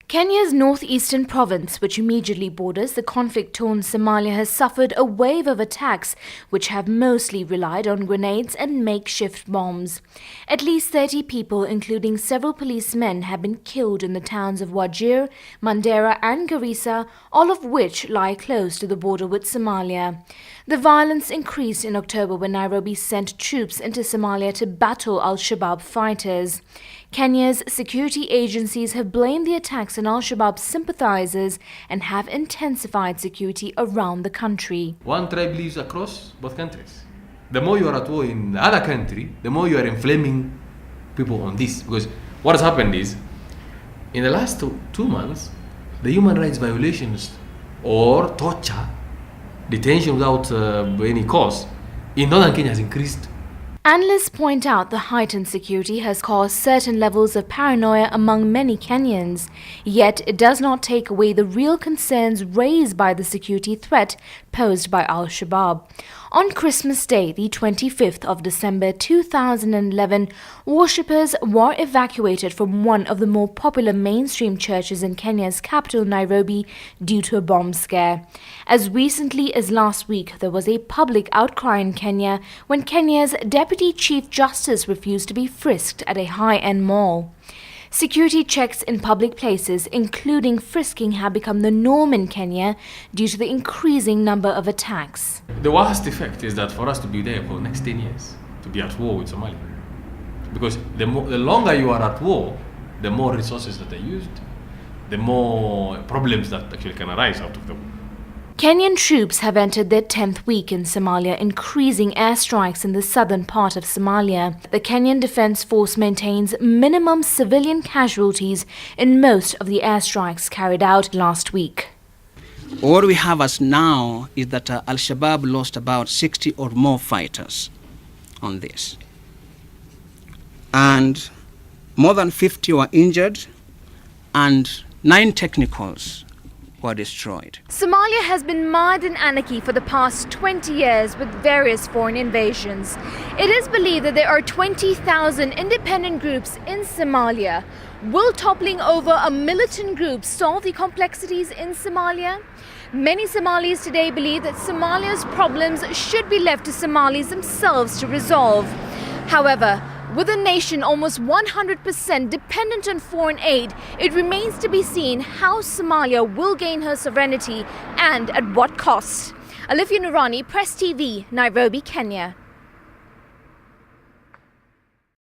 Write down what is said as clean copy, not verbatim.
Kenya's northeastern province, which immediately borders the conflict-torn Somalia, has suffered a wave of attacks which have mostly relied on grenades and makeshift bombs. At least 30 people, including several policemen, have been killed in the towns of Wajir, Mandera and Garissa, all of which lie close to the border with Somalia. The violence increased in October when Nairobi sent troops into Somalia to battle Al-Shabaab fighters. Kenya's security agencies have blamed the attacks on Al-Shabaab sympathizers and have intensified security around the country. One tribe lives across both countries. The more you are at war in the other country, the more you are inflaming people on this. Because what has happened is, in the last 2 months, the human rights violations or torture, detention without any cause, in northern Kenya has increased. Analysts point out the heightened security has caused certain levels of paranoia among many Kenyans, yet it does not take away the real concerns raised by the security threat posed by Al-Shabaab. On Christmas Day, the 25th of December 2011, worshippers were evacuated from one of the more popular mainstream churches in Kenya's capital, Nairobi, due to a bomb scare. As recently as last week, there was a public outcry in Kenya when Kenya's Deputy Chief Justice refused to be frisked at a high-end mall. Security checks in public places, including frisking, have become the norm in Kenya due to the increasing number of attacks. The worst effect is that for us to be there for the next 10 years, to be at war with Somalia. Because the longer you are at war, the more resources that are used, the more problems that actually can arise out of the war. Kenyan troops have entered their 10th week in Somalia, increasing airstrikes in the southern part of Somalia. The Kenyan Defence Force maintains minimum civilian casualties in most of the airstrikes carried out last week. What we have as now is that Al-Shabaab lost about 60 or more fighters on this. And more than 50 were injured and 9 technicals were destroyed. Somalia has been mired in anarchy for the past 20 years with various foreign invasions. It is believed that there are 20,000 independent groups in Somalia. Will toppling over a militant group solve the complexities in Somalia? Many Somalis today believe that Somalia's problems should be left to Somalis themselves to resolve. However, with a nation almost 100% dependent on foreign aid, it remains to be seen how Somalia will gain her sovereignty and at what cost. Alifia Nurani, Press TV, Nairobi, Kenya.